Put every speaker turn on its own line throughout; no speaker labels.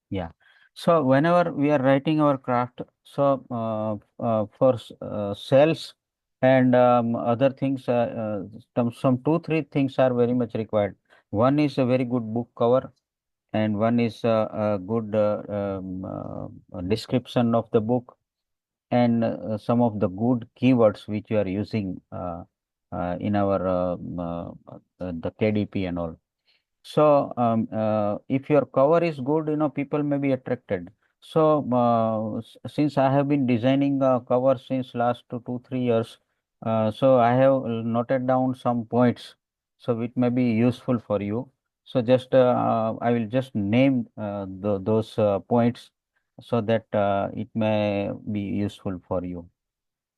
Yeah. So whenever we are writing our craft, so for sales and other things, some two, three things are very much required. One is a very good book cover, and one is a good description of the book, and some of the good keywords which you are using in our the KDP and all. So if your cover is good, people may be attracted. So since I have been designing covers since last 2 3 years, so I have noted down some points, so it may be useful for you. So just I will just name those points so that it may be useful for you.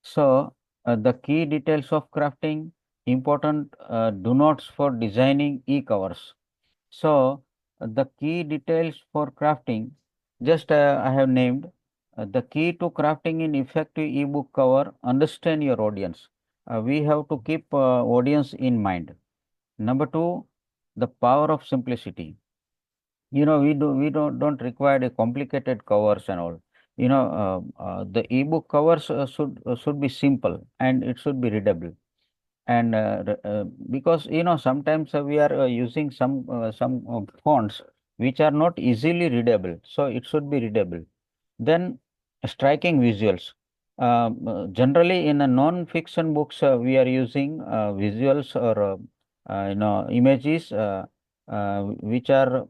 So the key details of crafting, important do nots for designing e-covers. So, the key details for crafting, just I have named the key to crafting in effective ebook cover, understand your audience. We have to keep audience in mind. Number two, the power of simplicity. We don't require a complicated covers and all. The ebook covers should be simple and it should be readable, and because sometimes we are using some fonts which are not easily readable, so it should be readable. Then striking visuals. Generally in a non-fiction books we are using visuals or images which are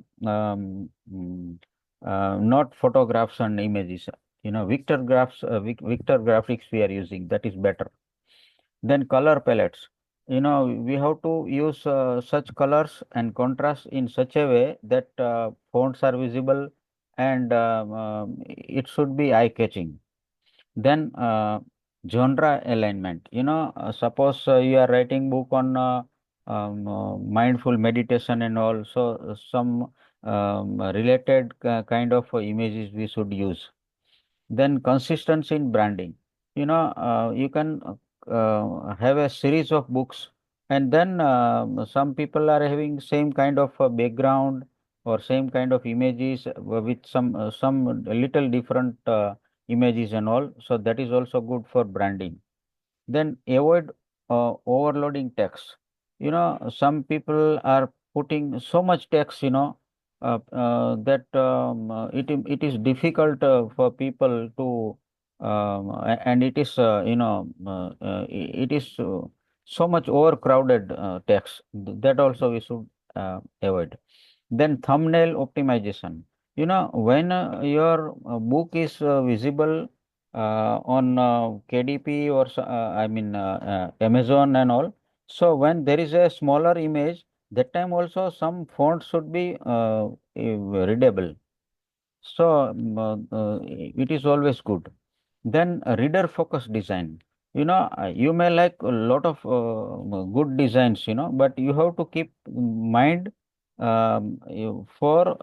not photographs and images. Vector graphics we are using, that is better. Then color palettes. We have to use such colors and contrast in such a way that fonts are visible, and it should be eye-catching. Then genre alignment. Suppose you are writing book on mindful meditation and all, so some related kind of images we should use. Then consistency in branding. You can have a series of books, and then some people are having same kind of background or same kind of images with some little different images and all. So that is also good for branding. Then avoid overloading text. Some people are putting so much text, that it is difficult for people to, and it is, it is so much overcrowded text. That also we should avoid. Then thumbnail optimization. When your book is visible on KDP or I mean Amazon and all. So when there is a smaller image, that time also some font should be readable. So it is always good. Then reader focused design. You may like a lot of good designs, but you have to keep mind for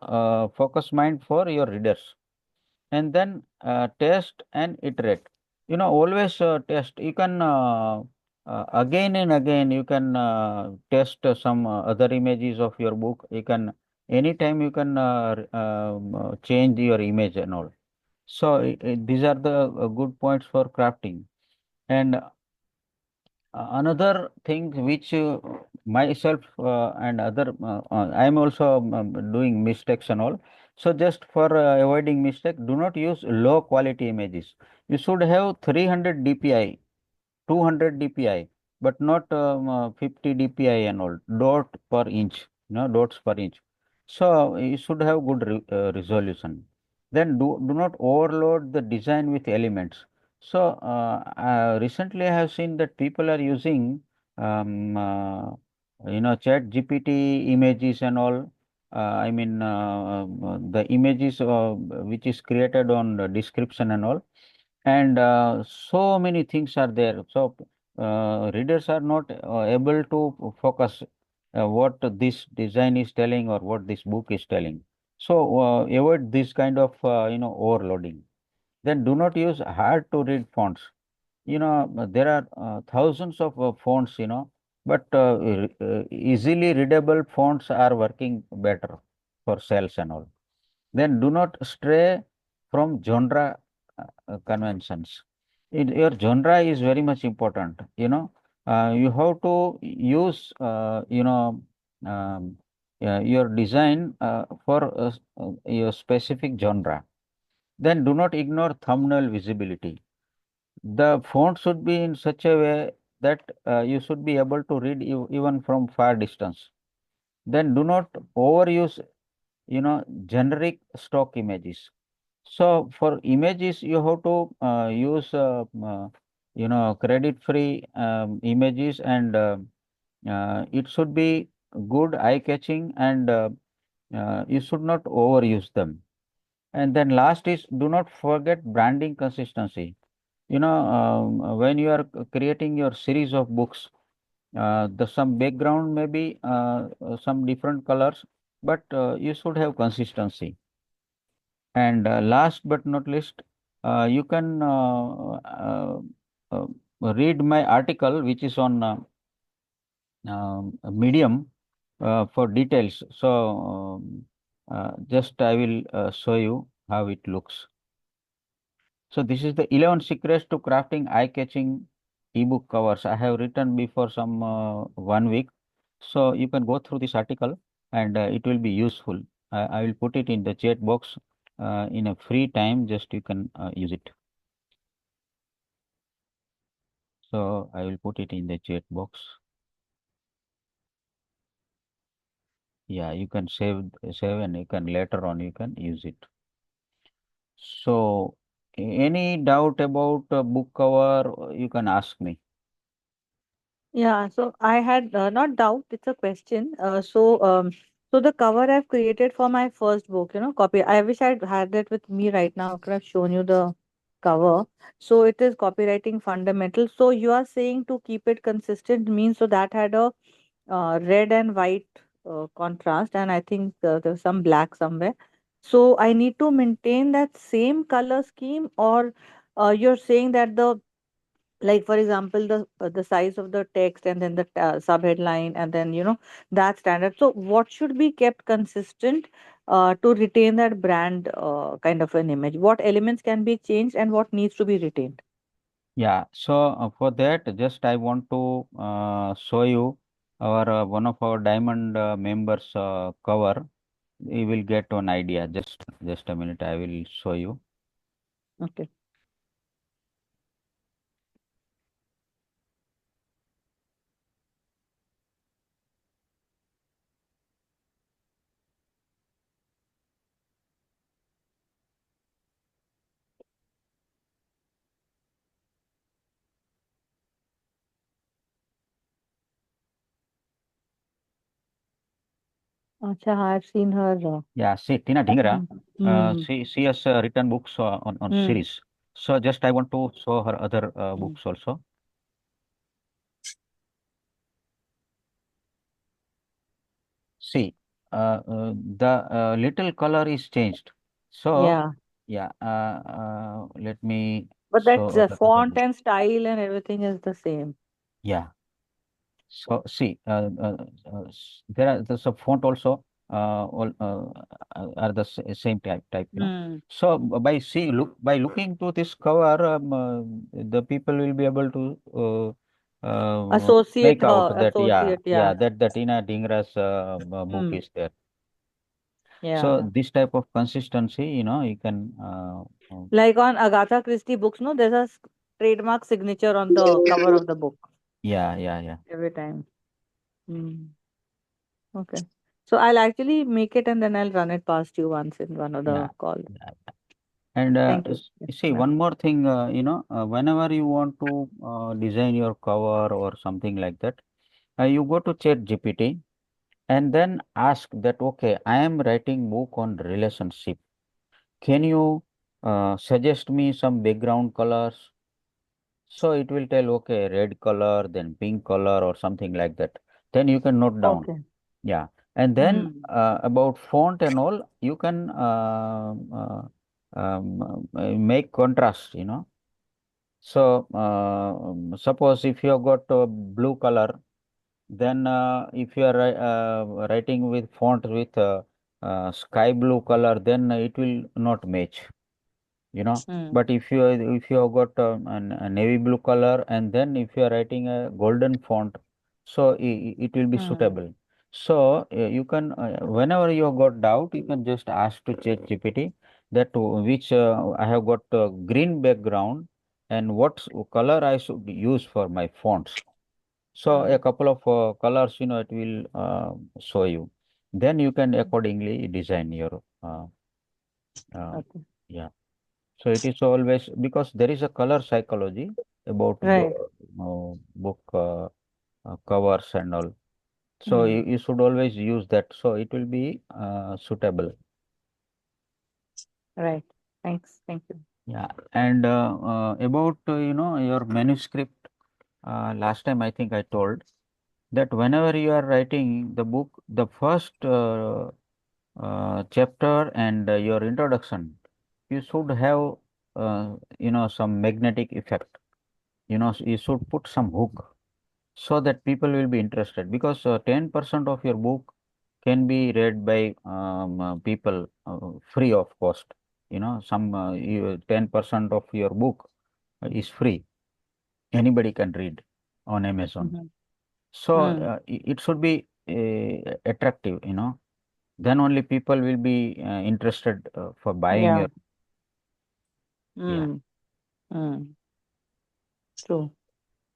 focus mind for your readers. And then test and iterate. Always test. You can again and again you can test some other images of your book. You can anytime you can change your image and all. So these are the good points for crafting. And another thing which myself and other I am also doing mistakes and all. So just for avoiding mistake, do not use low quality images. You should have 300 dpi, 200 dpi, but not 50 dpi and all, dot per inch, dots per inch. So you should have good resolution. Then do not overload the design with elements. So recently I have seen that people are using chat GPT images and all. I mean the images which is created on the description and all, and so many things are there. So readers are not able to focus what this design is telling or what this book is telling. So avoid this kind of overloading. Then do not use hard to read fonts. There are thousands of fonts, but easily readable fonts are working better for sales and all. Then do not stray from genre conventions. Your genre is very much important. You have to use, um, your design for your specific genre. Then do not ignore thumbnail visibility. The font should be in such a way that you should be able to read even from far distance. Then do not overuse, generic stock images. So for images, you have to use, credit-free images, and it should be good, eye-catching, and you should not overuse them. And then last is, do not forget branding consistency. When you are creating your series of books, the some background may be some different colors, but you should have consistency. And last but not least, you can uh, read my article, which is on Medium, for details. So just I will show you how it looks. So this is the 11 secrets to crafting eye-catching ebook covers. I have written before some 1 week. So you can go through this article, and it will be useful. I will put it in the chat box in a free time, just you can use it. So I will put it in the chat box. Yeah, you can save, and you can later on you can use it. So any doubt about book cover, you can ask me.
Yeah, so I had not doubt, it's a question. So the cover I've created for my first book, copy. I wish I'd had it with me right now. I could have shown you the cover. So it is copywriting fundamental. So you are saying to keep it consistent means so that had a red and white contrast, and I think there's some black somewhere. So I need to maintain that same color scheme, or you're saying that the, like for example, the size of the text and then the subheadline, and then that standard. So what should be kept consistent to retain that brand kind of an image? What elements can be changed and what needs to be retained?
Yeah, so for that, just I want to show you our one of our diamond members cover. You will get an idea. Just a minute, I will show you.
Okay. Acha, I've seen her.
Yeah, see, Tina Dhingra,
Mm. Mm.
she has written books on
Mm.
series. So just I want to show her other
Mm.
books also. See, the little color is changed. So
Yeah,
yeah, let me
but that
show the other
font
book.
and style and everything is the same.
Yeah. So see, there's a font also, all are the same type.
Mm.
So by looking to this cover, the people will be able to
Associate
make out
her,
that, yeah,
associate, yeah.
yeah, that Tina Dhingra's book
Mm.
is there. So
Yeah.
this type of consistency, you can,
Like on Agatha Christie books, no, there's a trademark signature on the cover of the book
yeah, yeah, yeah,
every time. Mm. Okay. So I'll actually make it and then I'll run it past you once in one of
yeah.
the calls.
Yeah. And
Thank you. Yeah.
see,
Yeah.
one more thing, whenever you want to design your cover or something like that, you go to Chat GPT and then ask that, okay, I am writing book on relationship. Can you suggest me some background colors? So it will tell, okay, red color, then pink color or something like that. Then you can note down.
Okay.
Yeah. And then
Mm.
about font and all, you can make contrast. So suppose if you have got blue color, then if you are writing with font with sky blue color, then it will not match, you know.
Hmm.
But if you have got a navy blue color, and then if you are writing a golden font, so it will be
Hmm.
suitable. So you can whenever you have got doubt, you can just ask to check GPT that which I have got green background, and what color I should use for my fonts. So a
Hmm.
couple of colors, it will show you. Then you can accordingly design your uh,
Okay.
yeah. So it is always because there is a color psychology about the
Right.
book covers and all. So
Hmm.
you should always use that. So it will be suitable.
Right. Thanks. Thank you.
Yeah. And about your manuscript. Last time I think I told that whenever you are writing the book, the first chapter and your introduction, you should have some magnetic effect. You should put some hook so that people will be interested, because 10% of your book can be read by people free of cost. 10% of your book is free. Anybody can read on Amazon.
Hmm.
So
Hmm.
it should be attractive. Then only people will be interested for buying
Yeah.
your. Yeah.
Hmm. Hmm. True.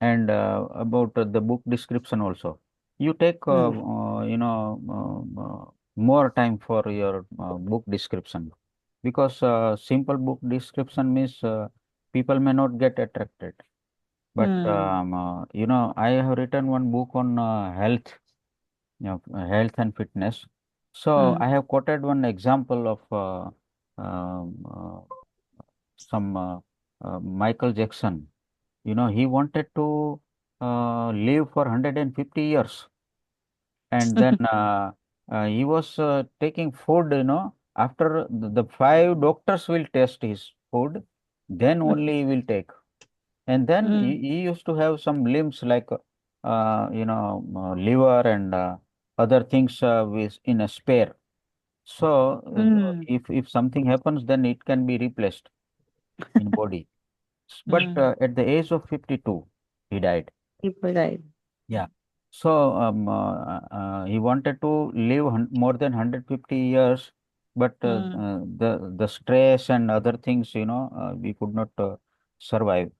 And about the book description also, you take
Hmm.
more time for your book description, because simple book description means people may not get attracted. But
Hmm.
I have written one book on health and fitness. So
Hmm.
I have quoted one example of um, uh, some Michael Jackson. He wanted to live for 150 years, and then he was taking food. After the five doctors will test his food, then only he will take. And then
Hmm.
he used to have some limbs like liver and other things with in a spare. So
Hmm.
if something happens, then it can be replaced in body. But
Hmm.
at the age of 52, he died.
People died.
Yeah. So he wanted to live more than 150 years, but
Hmm.
the stress and other things, we could not survive.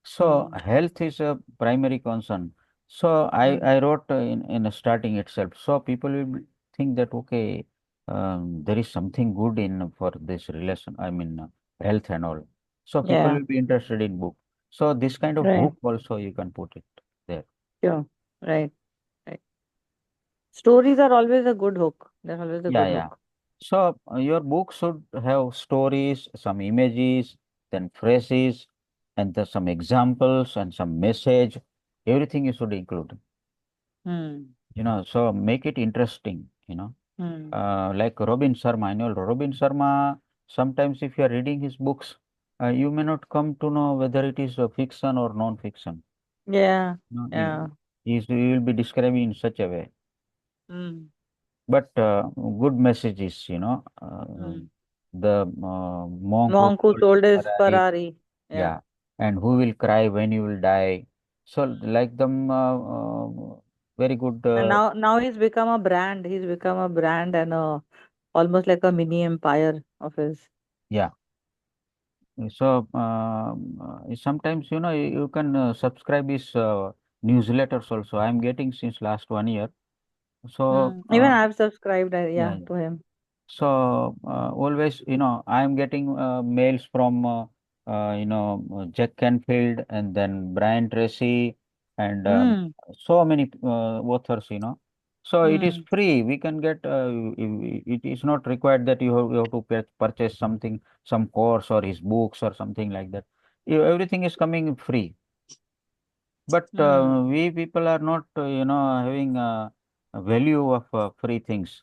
So
Hmm.
health is a primary concern. So
Hmm.
I wrote in starting itself. So people will think that okay, there is something good in for this relation. I mean health and all. So people
Yeah.
will be interested in book. So this kind of
Right.
hook also you can put it there.
Sure. Right. Right. Stories are always a good hook. They're always a
Yeah,
good
yeah.
hook.
So your book should have stories, some images, then phrases, and some examples and some message. Everything you should include.
Hmm.
So make it interesting.
Hmm.
Like Robin Sharma. I know Robin Sharma, sometimes if you are reading his books, you may not come to know whether it is fiction or non-fiction.
Yeah.
He,
Yeah.
he will be describing in such a way.
Hmm.
But good messages,
Hmm.
the monk who
Monk who
told his
sold his
Ferrari,
Ferrari. Yeah.
yeah, and who will cry when you will die. So like them, very good.
And now he's become a brand. He's become a brand and almost like a mini empire of his.
Yeah. So sometimes you can subscribe his newsletters also. I am getting since last 1 year. So
Even I've subscribed,
yeah.
yeah, to him.
So always, I am getting mails from Jack Canfield, and then Brian Tracy, and
Mm,
so many authors. So it is
mm,
free. We can get. It is not required that you have to purchase something, some course or his books or something like that. Everything is coming free. But
mm.
we people are not, having a value of free things.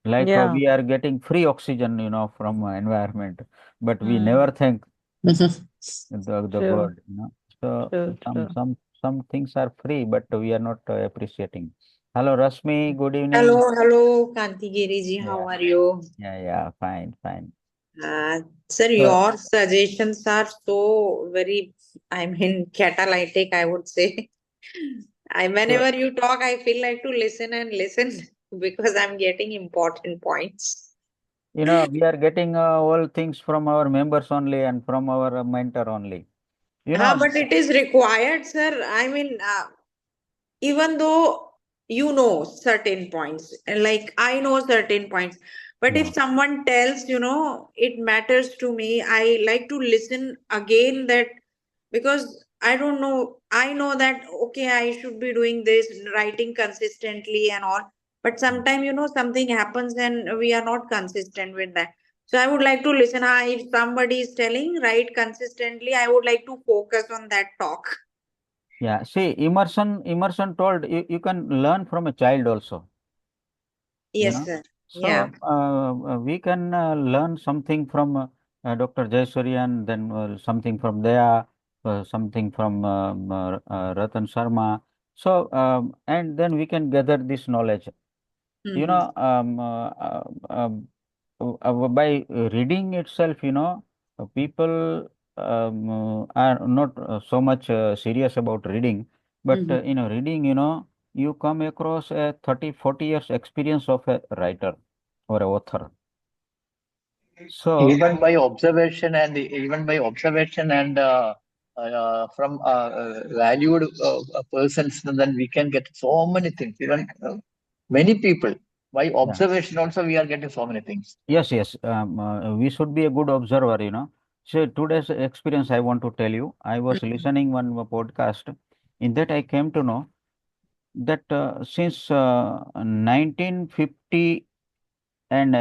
Like
Yeah.
we are getting free oxygen, from environment, but we never
Mm.
thank the
True,
God. So
true,
some
true.
some some things are free, but we are not appreciating. Hello, Rasmi. Good
Hello,
evening.
hello, Kanti Giriji. How
Yeah,
are you?
yeah. Fine, fine.
Sir,
So,
your suggestions are so very, I mean, catalytic, I would say.
so
Whenever you talk, I feel like to listen and listen because I'm getting important points.
we are getting all things from our members only and from our mentor only. You know,
But it is required, sir. Even though you know certain points, and like I know certain points, but if
yeah,
someone tells, it matters to me, I like to listen again that because I don't know, I know that okay, I should be doing this, writing consistently and all, but sometimes something happens and we are not consistent with that. So I would like to listen. If somebody is telling write consistently, I would like to focus on that talk.
yeah. See, immersion told you can learn from a child also. you
Yes,
know.
sir. Yeah.
So we can learn something from Dr. Jayasuri and then something from Daya, something from Ratan Sharma. So, and then we can gather this knowledge. You
Hmm.
know, by reading itself, people are not so much serious about reading, but
Hmm.
reading, you come across a 30, 40 years experience of a writer or a author. So,
Even by observation and from valued persons, then we can get so many things. Even many people by
yeah,
observation also we are getting so many things.
yes. We should be a good observer. So today's experience, I want to tell you, I was listening one podcast. In that, I came to know that since 1950 and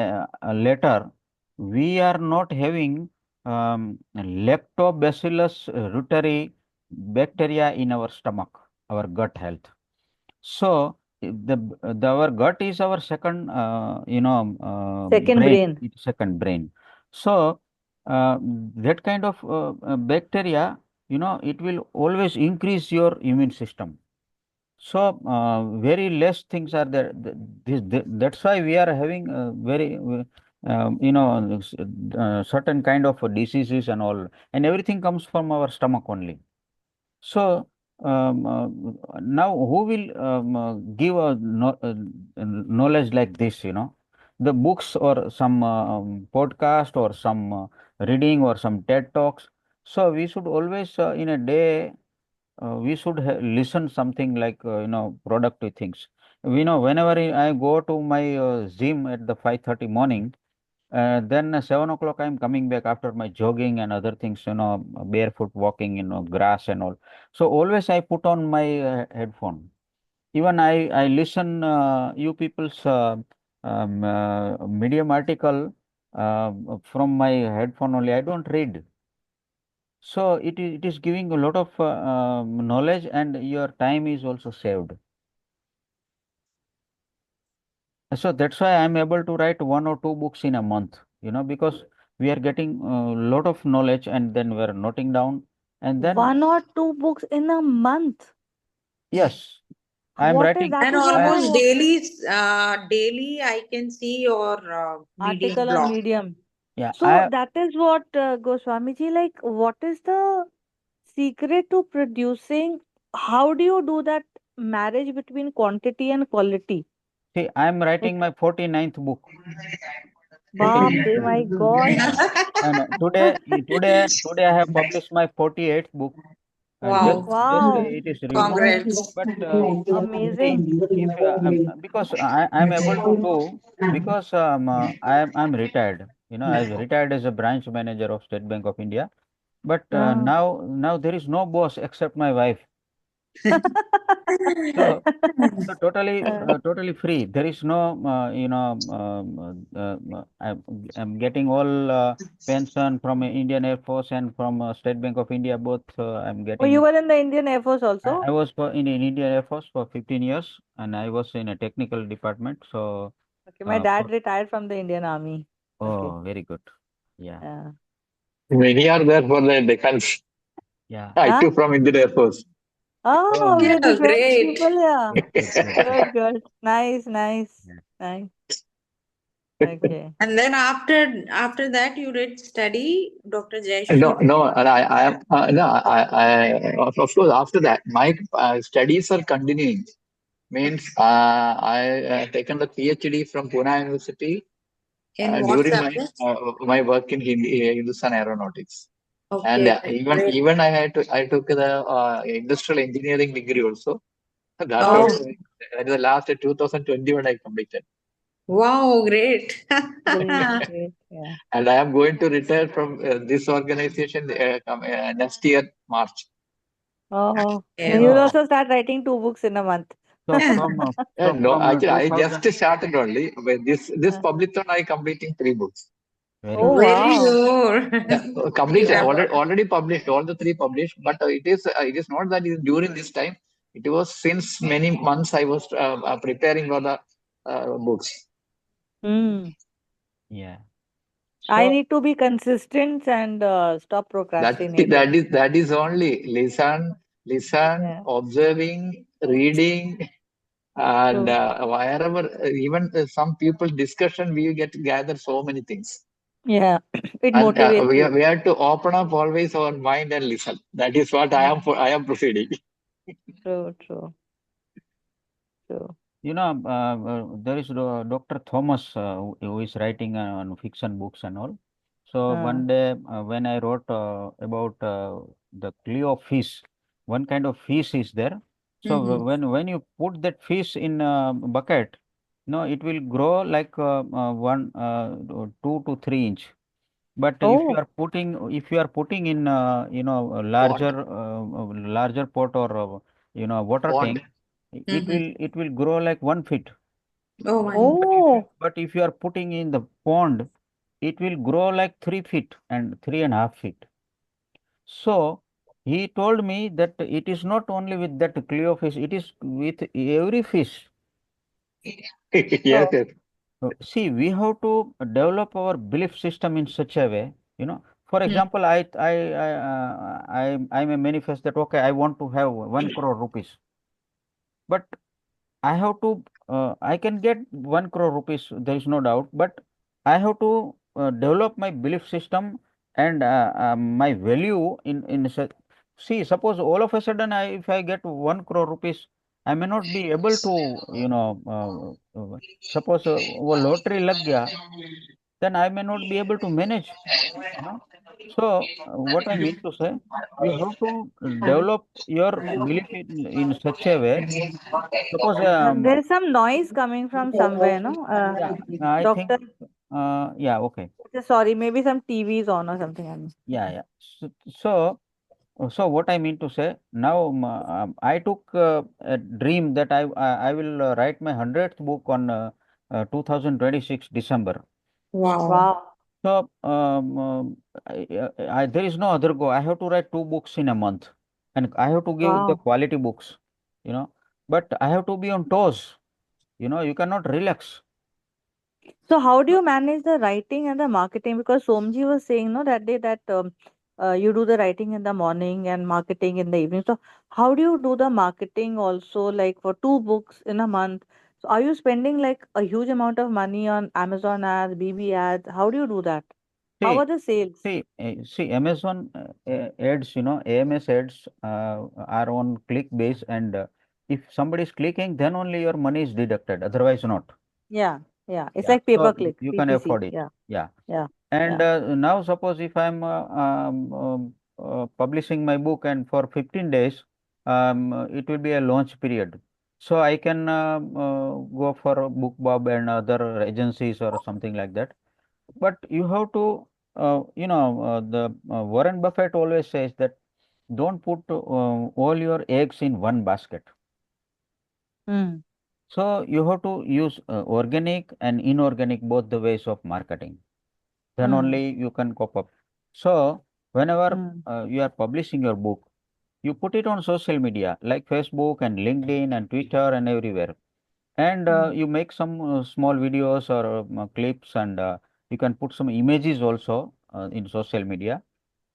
later, we are not having lactobacillus reuteri bacteria in our stomach, our gut health. So our gut is our second,
Second
brain,
brain.
it's second brain. So that kind of bacteria, it will always increase your immune system. So very less things are there. That's why we are having very, certain kind of diseases and all, and everything comes from our stomach only. So now who will give a knowledge like this? The books or some podcast or some reading or some TED talks. So we should always in a day we should listen something like productive things. Whenever I go to my gym at the 5:30 morning, then 7 o'clock I'm coming back after my jogging and other things, barefoot walking, grass and all. So always I put on my headphone. Even I listen you people's medium article from my headphone only. I don't read. So it is giving a lot of knowledge, and your time is also saved. So that's why I'm able to write one or two books in a month, because we are getting a lot of knowledge and then we're noting down. And then,
One or two books in a month.
yes, I'm
What is
writing.
that
And
is what
I,
I
almost daily I can see your Medium
article on
blog.
Medium.
yeah,
So that is what Goswamiji, like, what is the secret to producing? How do you do that marriage between quantity and quality?
see, I'm
Like,
writing my 49th book.
Baap
49th
re
book.
my God.
Yeah. And today I have published my 48th book. Just
Wow.
Wow,
it is released.
Congrats.
But see,
amazing.
if because I'm able to do, because I'm retired. I retired as a branch manager of State Bank of India. But
Uh,
now there is no boss except my wife. So totally free. There is no I'm getting all pension from Indian Air Force and from State Bank of India. Both I'm
oh, you
getting.
were in the Indian Air Force
I
also?
was in Indian Air Force for 15 years, and I was in a technical department. So,
Okay, my dad
for,
retired from the Indian Army. Okay.
oh, very good. Yeah,
Many are there for the defense.
yeah.
I
Huh?
too from Indian Air Force.
Oh, we
So,
are the
Yeah,
12
great.
people, yeah.
good, good, good, good.
Good, good. Nice, nice,
Yeah.
nice. Okay.
And then after that, you did study, Dr.
No,
Jayashree.
no, and I am no, of course, after that, my studies are continuing. Means I taken the PhD from Pune University
In what
during
subject?
my work in Hindustan Aeronautics, and
Okay, that's great.
even I took the industrial engineering degree also. That
Oh,
Oh,
also that is the last 2021 I completed,
wow, great.
great, great. Yeah.
and I am going to retire from this organization next year March.
Oh, then
Okay,
you'll
So,
also start writing 2 books in a month.
so from
No, actually, I just
2000,
started only. With this
Uh,
public I completing 3 books.
very
Oh,
good.
very
wow.
good.
Yeah,
You
completed
have
already published all the 3 published. But it is not that it is during this time. It was since many months I was preparing for the books.
Hmm.
Yeah.
I
So,
need to be consistent and stop
That
procrastinating.
is only listen,
Yeah,
observing, reading, and
true.
wherever even some people discussion we gather so many things.
Yeah, it
And
motivates you.
we have to open up always our mind and listen. That is what
Yeah,
I am proceeding.
true, true, true.
there is Dr. Thomas who is writing on fiction books and all. So
Uh,
one day when I wrote about the Cleo fish, one kind of fish is there. So
Mhm.
when you put that fish in a bucket, it will grow like 2 to 3 inch. But
oh,
if you are putting in a
Pond,
larger pot or water
pond.
tank,
Mhm.
it will grow like 1 feet.
Oh my God.
oh.
But if you are putting in the pond, it will grow like 3 feet and 3.5 feet. So he told me that it is not only with that Cleo fish, it is with every fish.
Yes,
Oh,
yes.
See, we have to develop our belief system in such a way, For
Mhm.
example, I may manifest that okay, I want to have 1 crore rupees, but I have to, I can get 1 crore rupees, there is no doubt, but I have to develop my belief system and my value in such. See, suppose all of a sudden, if I get 1 crore rupees, I may not be able to, suppose वो lottery लग गया, then I may not be able to manage, you know. So, what I mean to say, you have to develop your belief in such a way. Suppose,
there's some noise coming from somewhere, no?
yeah, I think,
Doctor,
yeah, okay,
sorry, maybe some TV is on or something. I mean.
yeah, yeah. So, so what I mean to say, now I took a dream that I will write my 100th book on 2026 December.
Wow.
Wow,
So, there is no other go. I have to write 2 books in a month, and I have to give the
wow.
quality books, you know. But I have to be on toes. You cannot relax.
So how do you manage the writing and the marketing? Because Somji was saying no that day that you do the writing in the morning and marketing in the evening. So how do you do the marketing also like for 2 books in a month? So are you spending like a huge amount of money on Amazon ads, BB ads? How do you do that? How
See,
are the sales?
see, Amazon ads, AMS ads are on click base, and if somebody is clicking, then only your money is deducted. Otherwise, not.
Yeah, yeah. It's
Yeah,
like pay per
so
click,
you can
PPC.
afford it.
Yeah,
Yeah.
yeah,
And
yeah.
now suppose if I'm publishing my book and for 15 days, it will be a launch period. So I can go for a BookBub and other agencies or something like that. But you have to, the Warren Buffett always says that don't put all your eggs in one basket.
Hmm.
So you have to use organic and inorganic both the ways of marketing. Then
Hmm.
only you can cope up. So whenever
Hmm.
you are publishing your book, you put it on social media like Facebook and LinkedIn and Twitter and everywhere. And
Hmm.
you make some small videos or clips, and you can put some images also in social media.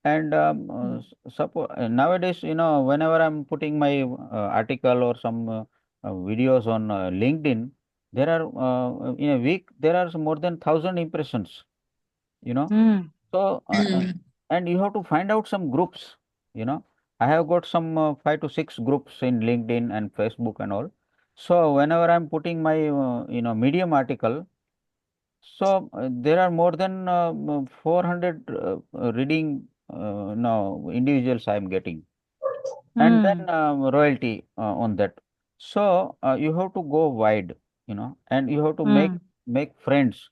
And
mm,
suppose nowadays, whenever I'm putting my article or some videos on LinkedIn, there are in a week there are more than 1,000 impressions. You know,
mm,
so and you have to find out some groups. You know, I have got some 5 to 6 groups in LinkedIn and Facebook and all. So whenever I'm putting my Medium article, so there are more than 400 reading now individuals I am getting, and
mm,
then royalty on that. So you have to go wide, and you have to make
mm,
make friends,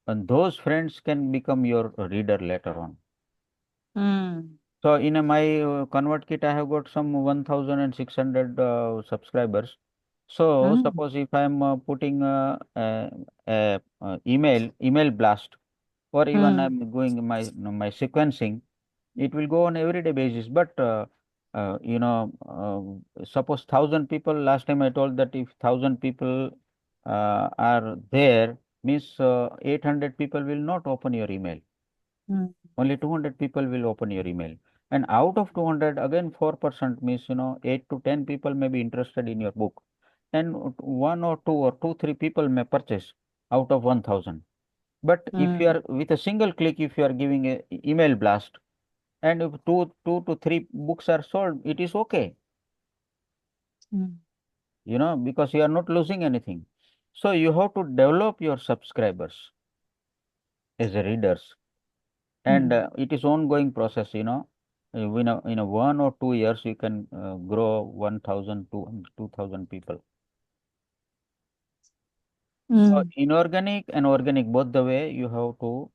and those friends can become your reader later on.
mm,
So in my ConvertKit, I have got some 1,600 subscribers. So
mm,
suppose if I am putting email blast, or even
mm,
I'm going my sequencing, it will go on everyday basis. But suppose 1,000 people. Last time I told that if 1,000 people are there, means 800 people will not open your email.
mm,
Only 200 people will open your email. And out of 200, again 4% means 8 to 10 people may be interested in your book, and one or two or two three people may purchase out of 1,000. But if you
mm,
are with a single click, if you are giving a email blast, and if two to three books are sold, it is okay,
mm,
because you are not losing anything. So you have to develop your subscribers as a readers, and
mm.
it is ongoing process. In a 1 or 2 years you can grow 1,000 to 2,000 people. So
Mm.
inorganic and organic, both the way you have to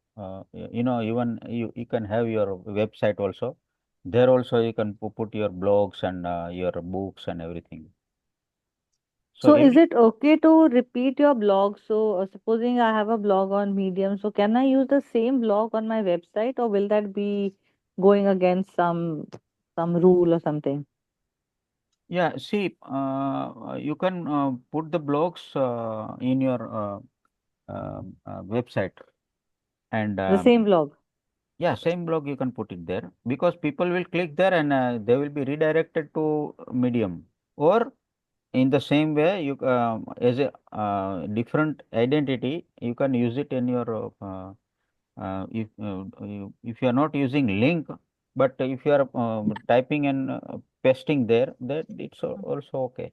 even you can have your website also. There also you can put your blogs and your books and everything. So
So is
every
it okay to repeat your blog? So supposing I have a blog on Medium, so can I use the same blog on my website, or will that be going against some rule or something?
Yeah, see, you can put the blogs in your website, and
The same blog.
yeah, same blog you can put it there, because people will click there, and they will be redirected to Medium. Or in the same way, you as a different identity, you can use it in your if you are not using link, but if you are typing and pasting there, that it's
Mm.
also okay,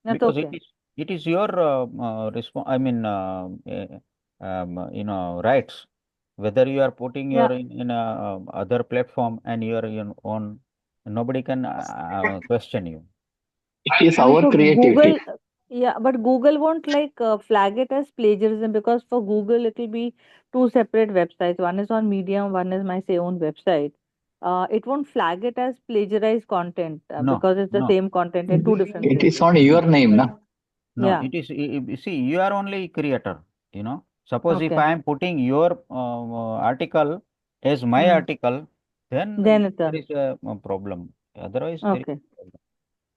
That's
because
okay.
it is your I mean rights, whether you are putting your
Yeah.
in a other platform and you are your own, nobody can question you.
It is
And
our
so
creativity.
Google, yeah, but Google won't like flag it as plagiarism, because for Google it will be two separate websites. One is on Medium, one is my say own website. It won't flag it as plagiarized content
No,
because it's the
no,
same content in two different
It is
places.
on your
no.
name, na?
No,
Yeah.
it is, see, you are only creator, Suppose if
Okay.
I am putting your article as my
Hmm.
article, then
Then it's
there
a
is a problem. Otherwise, there is
okay.
no problem.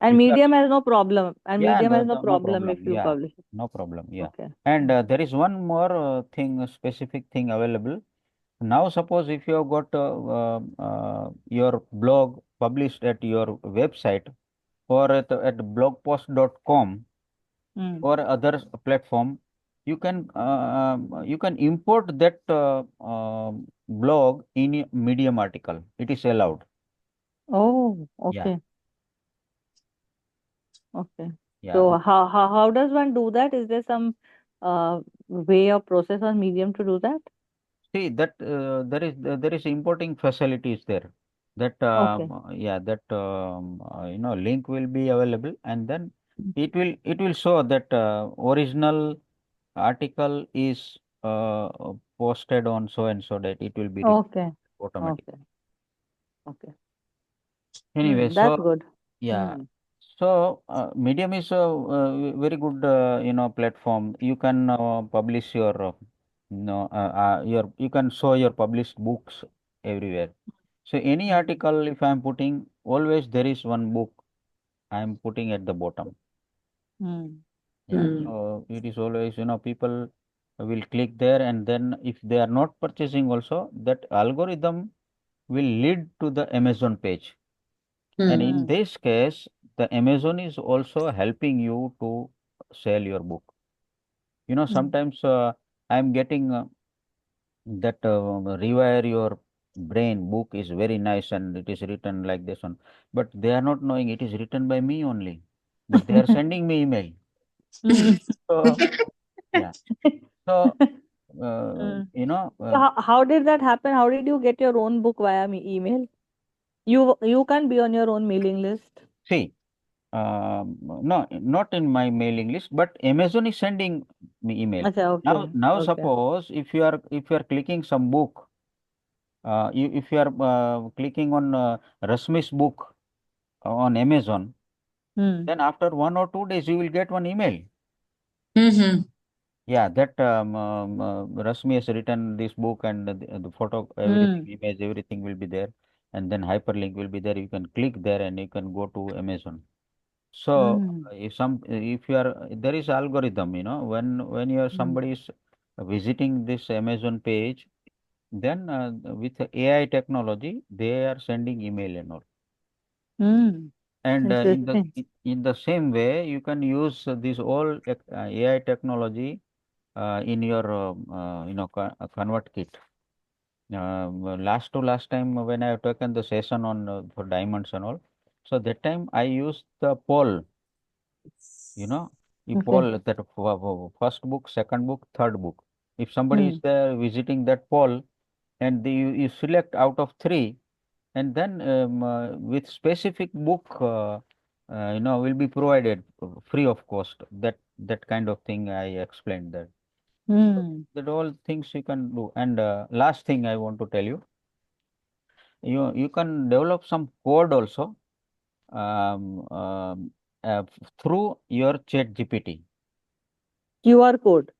And
If you are,
Medium has no problem. And
yeah,
Medium
no,
has no
no
problem
problem.
if you
Yeah,
publish it.
no problem. Yeah.
Okay.
And
Hmm.
there is one more thing, a specific thing available. Now, suppose if you have got your blog published at your website, or at blogpost.com,
Hmm.
or other platform, you can import that blog in a Medium article. It is allowed.
Oh,
Yeah,
okay. Okay.
yeah.
So how does one do that? Is there some way or process on Medium to do that?
See that there is importing facilities there. That
Okay.
yeah, that link will be available, and then it will show that original article is posted on so and so, that it will be
Okay.
automatic.
Okay. Okay.
Anyway,
Hmm. That's
so
good.
yeah,
Hmm.
so Medium is a very good platform. You can publish your you can show your published books everywhere. So any
Hmm.
article, if I am putting, always there is one book I am putting at the bottom.
Hmm.
Yeah, so it is always, people will click there, and then if they are not purchasing also, that algorithm will lead to the Amazon page. And
Hmm.
in this case, the Amazon is also helping you to sell your book. Sometimes I'm getting that rewire your brain book is very nice and it is written like this one, but they are not knowing it is written by me only, but they are sending me email.
Mm.
So yeah, so
Mm.
you know,
So how did that happen? How did you get your own book via email? You can't be on your own mailing list.
see, no, not in my mailing list, but Amazon is sending me email.
Acha,
Now,
okay,
now
okay.
suppose if you are clicking some book, if you are clicking on Rasmi's book on Amazon,
Hmm.
then after 1 or 2 days you will get one email.
Hmm.
Yeah, that Rasmi has written this book and the photo, everything,
Hmm.
image, everything will be there, and then hyperlink will be there. You can click there and you can go to Amazon. So
Hmm.
if you are, there is algorithm, when you are
Hmm.
somebody is visiting this Amazon page, then with the AI technology they are sending email and all.
Hmm.
And
Interesting.
in the same way, you can use this all AI technology in your convert kit. Last to last time when I have taken the session on for diamonds and all, so that time I used the poll. You know, you
Okay.
poll that first book, second book, third book. If somebody
Hmm.
is there visiting that poll, and you select out of three, and then with specific book, will be provided free of cost. That kind of thing I explained that.
Hmm.
That all things you can do. And last thing I want to tell you, you can develop some code also um, um, through your chat GPT.
QR code.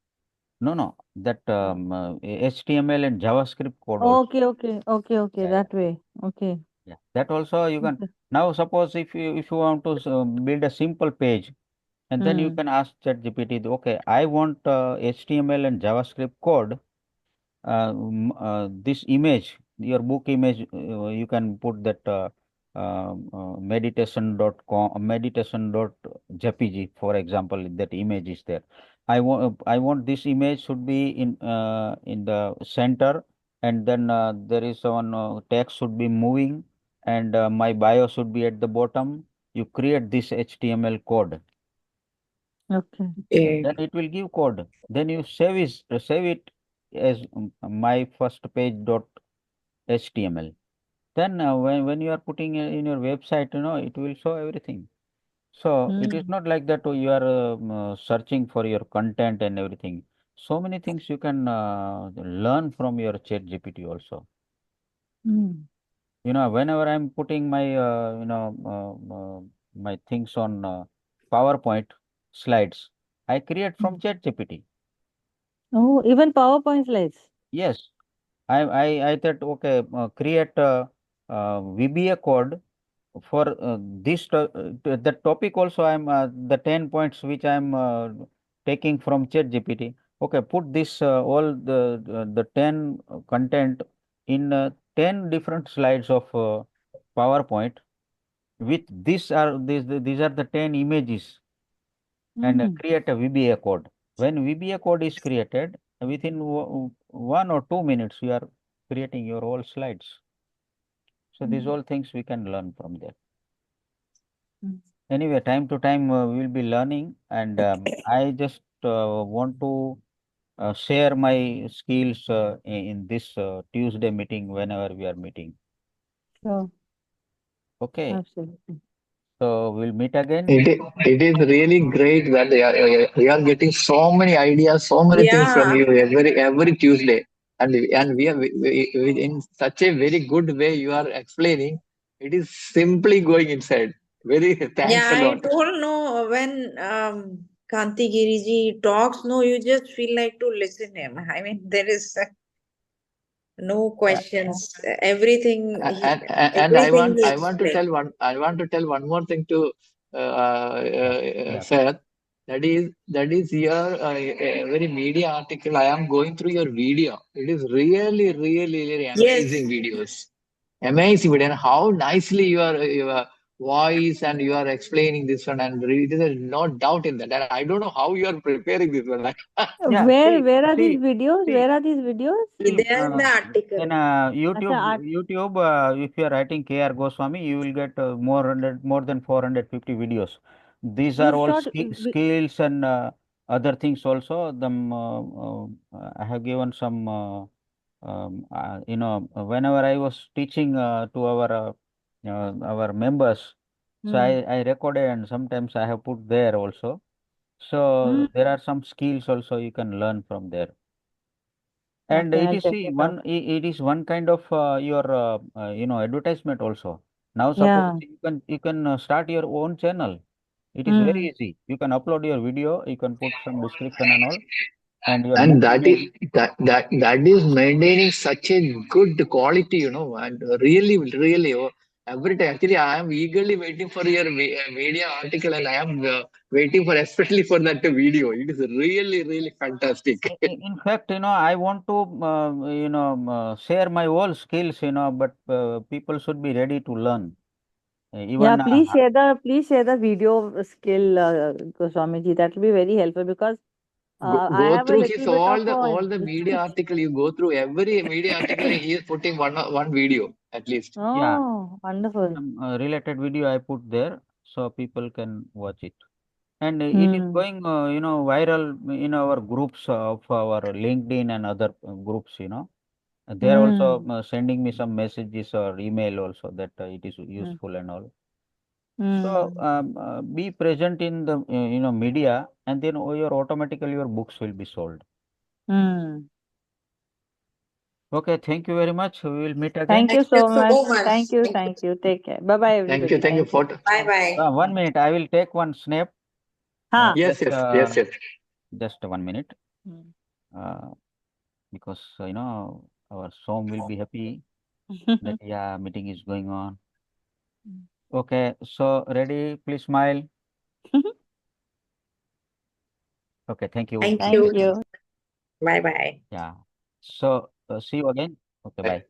No, no, that
Uh,
HTML and JavaScript code also.
Okay, okay, okay, okay.
Yeah, yeah,
That way. Okay.
yeah. That also you can.
Okay.
Now, suppose if you want to build a simple page, and then you
Hmm.
can ask ChatGPT, okay, I want HTML and JavaScript code. This image, your book image, you can put that meditation.jpg, for example, that image is there. I want this image should be in the center, and then there is one text should be moving, and my bio should be at the bottom. You create this HTML code,
Okay.
Okay.
then it will give code. Then you save it as my first page dot HTML. Then when you are putting in your website, it will show everything. So it is
Hmm.
not like that you are searching for your content and everything. So many things you can learn from your chat GPT also.
Hmm.
Whenever I'm putting my my things on PowerPoint slides, I create
Hmm.
from chat GPT.
Oh, even PowerPoint slides.
Yes, I thought, okay, create a, VBA code for the topic also. I'm the 10 points which I'm taking from ChatGPT. Okay, put this all the 10 content in 10 different slides of PowerPoint with these are the 10 images, and
Hmm.
create a VBA code. When VBA code is created, within 1 or 2 minutes, you are creating your whole slides. So these
Hmm.
all things we can learn from there.
Hmm.
Anyway, time to time we will be learning, and I just want to share my skills in this Tuesday meeting whenever we are meeting.
Sure.
Okay,
Absolutely.
so we'll meet again.
It is really great that we are getting so many ideas, so many things from
Yeah.
you every Tuesday, and we in such a very good way you are explaining. It is simply going inside. Very
Yeah,
thanks a
I
lot.
told no when Kanti Giriji talks, no, you just feel like to listen him. I mean, there is no
Yeah,
questions. Everything
And
everything he
I want to
explained.
tell one more thing to
yeah,
Sir. That is your very media article. I am going through your video. It is really, really, really
Yes.
amazing videos. amazing video, and how nicely your voice and you are explaining this one, and really, there is no doubt in that. And I don't know how you are preparing this one.
Yeah,
Where are these
see,
videos?
see,
Where are these videos?
see,
There in the
in
article.
Acha,
YouTube, if you are writing KR Goswami, you will get more than 450 videos. These are
you've
all
shot
skills and other things also. I have given some, whenever I was teaching to our members, so
hmm.
I recorded and sometimes I have put there also. So there
Hmm.
are some skills also you can learn from there. And
Okay,
it
I'll
is
check
see
it out.
it is one kind of your advertisement also. Now suppose
Yeah.
you can start your own channel. It is very
Hmm.
easy. You can upload your video. You can put some description and all, and your
And
name,
that is
email.
that is maintaining such a good quality, and really, really, every time. Actually, I am eagerly waiting for your media article, and I am waiting for especially for that video. It is really, really fantastic.
In fact, I want to share my whole skills, but people should be ready to learn.
Yeah,
Even
please share the video skill, Goswamiji. That will be very helpful because I
Go
have a
through his
little bit of
all the media article. You go through every media article. He is putting one video at least.
yeah,
Oh, wonderful.
some related video I put there so people can watch it. And it is
Hmm.
going, viral in our groups of our LinkedIn and other groups. They are also
Hmm.
sending me some messages or email also that it is
Hmm.
useful and all. So
Hmm.
be present in the media, and then automatically your books will be sold.
Hmm.
Okay, thank you very much. We will meet again.
Thank
Thank
you
you
so much.
so much.
Thank you.
Thank you.
Thank you. Take care. Bye bye,
Thank you,
everybody.
thank you
Thank you.
for.
Bye
Bye.
bye.
1 minute. I will take one snap.
Ha.
Yes,
Just
yes, yes, yes.
just 1 minute.
Hmm.
Uh, because our Som will be happy that yeah, meeting is going on. Okay, so ready? Please smile. Okay, thank you.
Thank
Thank
you.
you.
Bye bye.
Yeah. So see you again. Okay, bye.